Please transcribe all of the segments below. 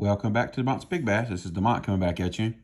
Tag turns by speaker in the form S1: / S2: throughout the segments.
S1: Welcome back to Dimont's Big Bass. This is Dimont coming back at you.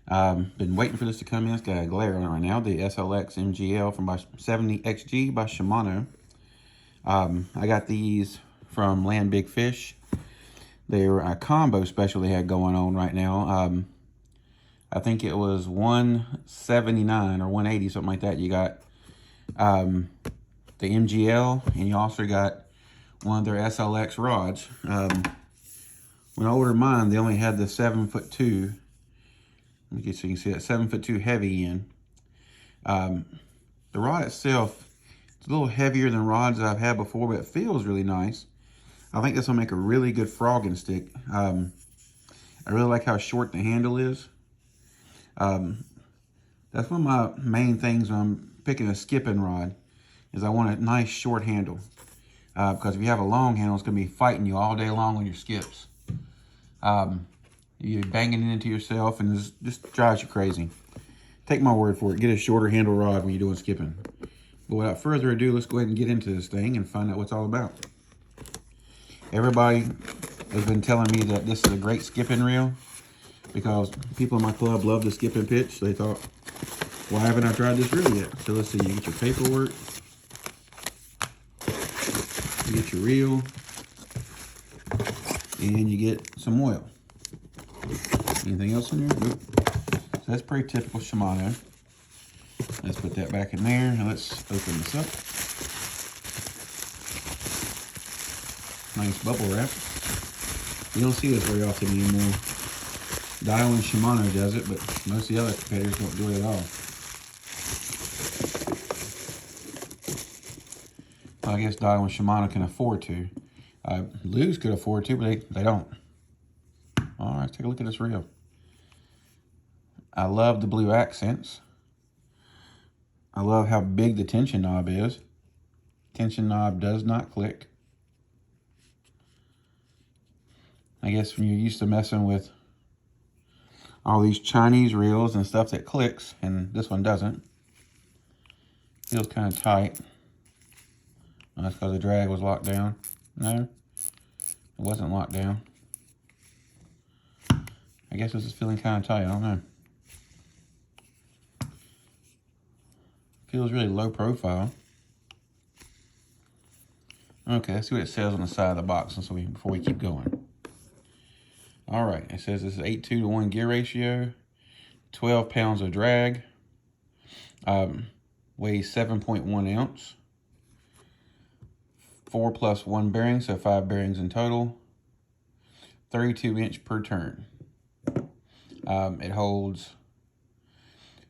S1: Been waiting for this to come in. It's got a glare on it right now. The SLX MGL from 70XG by Shimano. I got these from Land Big Fish. They were a combo special they had going on right now. I think it was $179 or $180, something like that. You got the MGL, and you also got one of their SLX rods. When I ordered mine, they only had the 7'2". So you can see that 7'2" heavy end. The rod itself, it's a little heavier than rods that I've had before, but it feels really nice. I think this will make a really good frogging stick. I really like how short the handle is. That's one of my main things when I'm picking a skipping rod, is I want a nice short handle. Because if you have a long handle, it's going to be fighting you all day long on your skips. You're banging it into yourself, and it just drives you crazy. Take my word for it. Get a shorter handle rod when you're doing skipping. But without further ado, let's go ahead and get into this thing and find out what it's all about. Everybody has been telling me that this is a great skipping reel because people in my club love the skipping pitch. They thought, why haven't I tried this reel yet? So let's see, you get your paperwork, you get your reel, and you get some oil. Anything else in there? Nope. So that's pretty typical Shimano. Let's put that back in there, and let's open this up. Nice bubble wrap. You don't see this very often anymore. Dial and Shimano does it, but most of the other competitors don't do it at all. Well, I guess Dial and Shimano can afford to. Lose could afford to, but they don't. All right, let's take a look at this reel. I love the blue accents. I love how big the tension knob is. Tension knob does not click. I guess when you're used to messing with all these Chinese reels and stuff that clicks, and this one doesn't. Feels kind of tight. Oh, that's because the drag was locked down. No, it wasn't locked down. I guess this is feeling kind of tight. I don't know. Feels really low profile. Okay, let's see what it says on the side of the box before we keep going. All right, it says this is 8:2 to 1 gear ratio, 12 pounds of drag, weighs 7.1 ounce, 4 plus 1 bearing, so 5 bearings in total, 32 inch per turn. It holds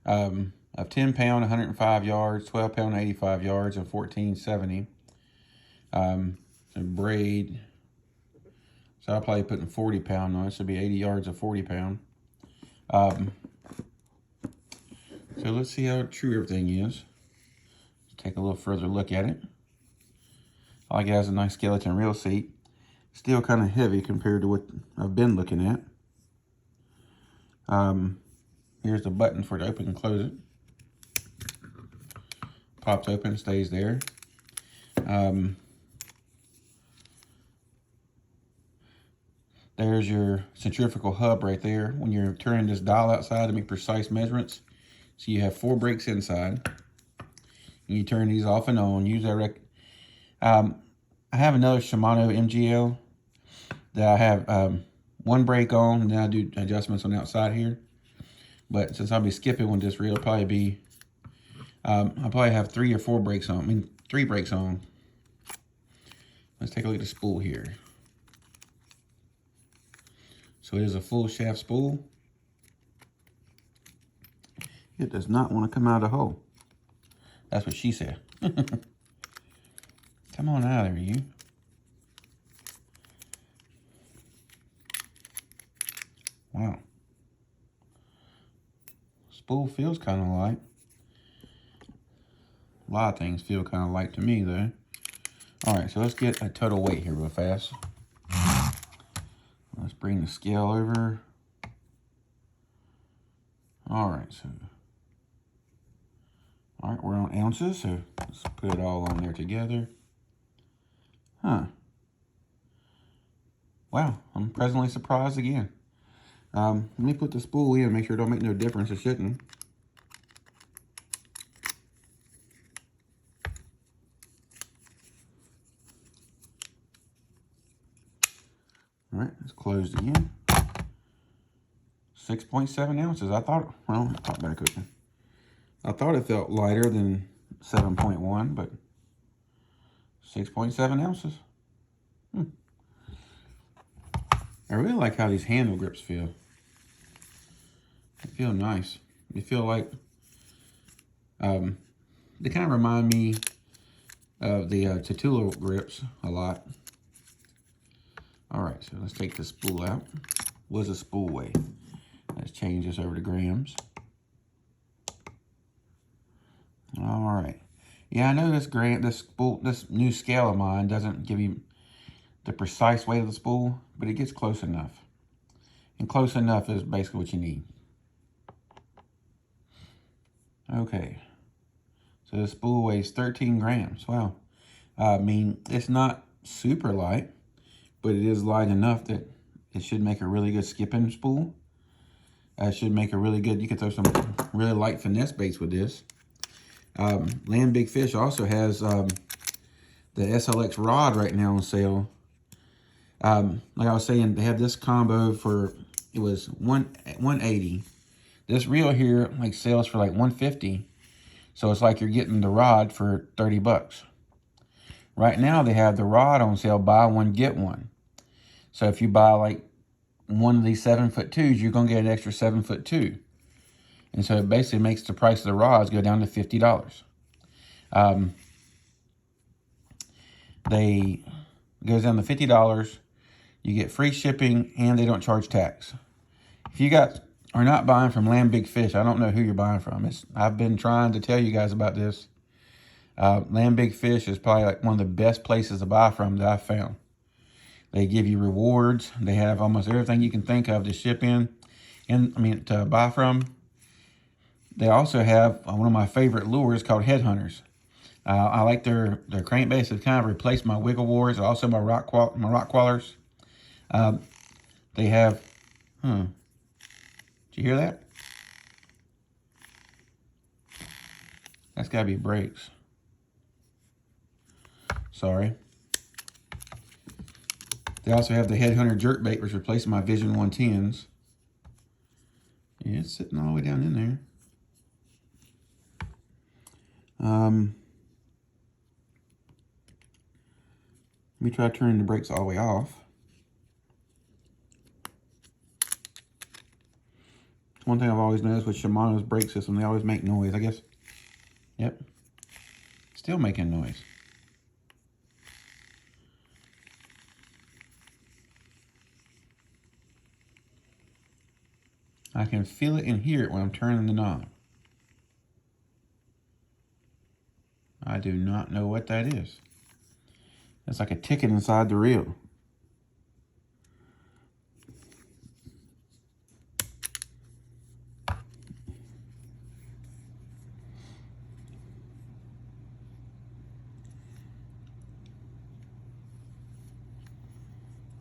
S1: a 10 pound, 105 yards, 12 pound, 85 yards, and 1470. So braid. So I'll probably put in 40 pound on it. This would be 80 yards of 40 pound. So let's see how true everything is. Take a little further look at it. I like it has a nice skeleton reel seat. Still kind of heavy compared to what I've been looking at. Here's the button for it to open and close it. Pops open, stays there. There's your centrifugal hub right there. When you're turning this dial outside to make precise measurements. So you have 4 brakes inside. And you turn these off and on. Usually I have another Shimano MGL that I have 1 brake on, and then I do adjustments on the outside here. But since I'll be skipping with this reel, it'll probably be, I'll probably have 3 or 4 brakes on. I mean, 3 brakes on. Let's take a look at the spool here. So it is a full shaft spool. It does not want to come out of the hole. That's what she said. Come on out of there, you. Wow. Spool feels kind of light. A lot of things feel kind of light to me, though. All right, so let's get a total weight here real fast. Let's bring the scale over. All right, we're on ounces, so let's put it all on there together. Huh. Wow, I'm pleasantly surprised again. Let me put the spool in, make sure it don't make no difference. It shouldn't. All right, it's closed again. 6.7 ounces. I thought, well, top back open. I thought it felt lighter than 7.1, but 6.7 ounces. I really like how these handle grips feel. They feel nice. They feel like, they kind of remind me of the Tatula grips a lot. All right, so let's take the spool out. What does a spool weigh? Let's change this over to grams. All right. Yeah, I know this new scale of mine doesn't give you the precise weight of the spool, but it gets close enough. And close enough is basically what you need. Okay. So the spool weighs 13 grams. Wow. I mean, it's not super light, but it is light enough that it should make a really good skipping spool. It should make a really good, you can throw some really light finesse baits with this. Land Big Fish also has the SLX rod right now on sale. Like I was saying, they have this combo for, it was $180. This reel here like sells for like $150. So it's like you're getting the rod for 30 bucks. Right now they have the rod on sale, buy one, get one. So if you buy like one of these 7'2", you're gonna get an extra 7'2". And so it basically makes the price of the rods go down to $50. It goes down to $50. You get free shipping and they don't charge tax. If you guys are not buying from Land Big Fish, I don't know who you're buying from. I've been trying to tell you guys about this. Land Big Fish is probably like one of the best places to buy from that I've found. They give you rewards. They have almost everything you can think of to ship in, and I mean to buy from. They also have one of my favorite lures called Headhunters. I like their crankbaits. Have kind of replaced my Wiggle Wars, also my rock crawlers. They have, did you hear that? That's got to be brakes. Sorry. They also have the Headhunter jerkbait, which replaced my Vision 110s. Yeah, it's sitting all the way down in there. Let me try turning the brakes all the way off. One thing I've always noticed with Shimano's brake system, they always make noise, I guess. Yep. Still making noise. I can feel it and hear it when I'm turning the knob. I do not know what that is. It's like a ticket inside the reel.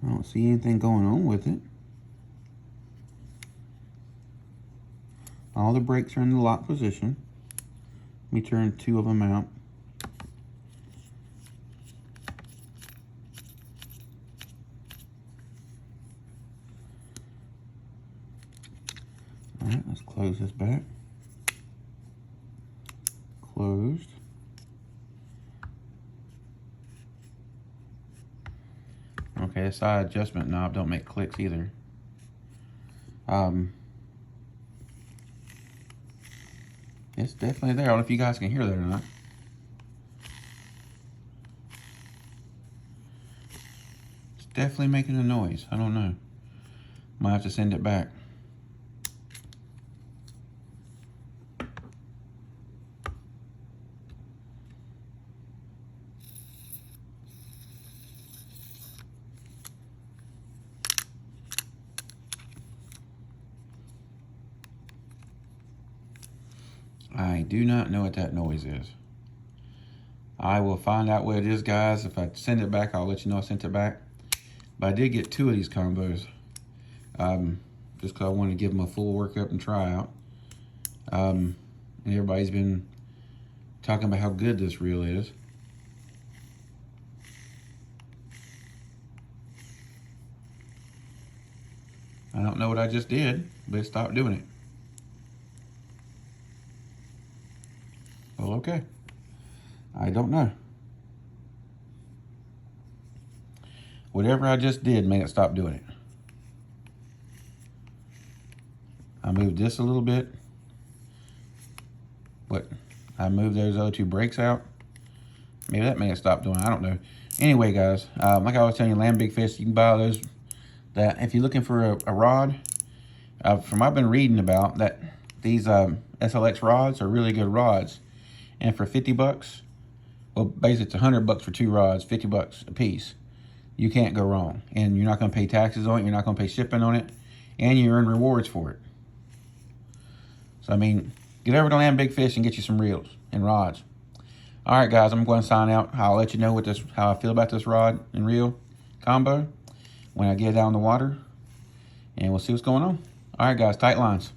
S1: I don't see anything going on with it. All the brakes are in the lock position. Let me turn two of them out. All right, let's close this back. Closed. Okay, the side adjustment knob don't make clicks either. It's definitely there. I don't know if you guys can hear that or not. It's definitely making a noise. I don't know. Might have to send it back. I do not know what that noise is. I will find out what it is, guys. If I send it back, I'll let you know I sent it back. But I did get 2 of these combos. Just because I wanted to give them a full workup and try out. And everybody's been talking about how good this reel is. I don't know what I just did, but it stopped doing it. Well, okay. I don't know. Whatever I just did made it stop doing it. I moved this a little bit. What? I moved those other 2 brakes out. Maybe that made it stop doing it. I don't know. Anyway, guys, like I was telling you, land big fish, you can buy those. That if you're looking for a rod, from what I've been reading about, that these SLX rods are really good rods. And for 50 bucks, well, basically it's 100 bucks for 2 rods, 50 bucks a piece. You can't go wrong. And you're not going to pay taxes on it. You're not going to pay shipping on it. And you earn rewards for it. So, I mean, get over to Land Big Fish and get you some reels and rods. All right, guys, I'm going to sign out. I'll let you know how I feel about this rod and reel combo when I get it out in the water. And we'll see what's going on. All right, guys, tight lines.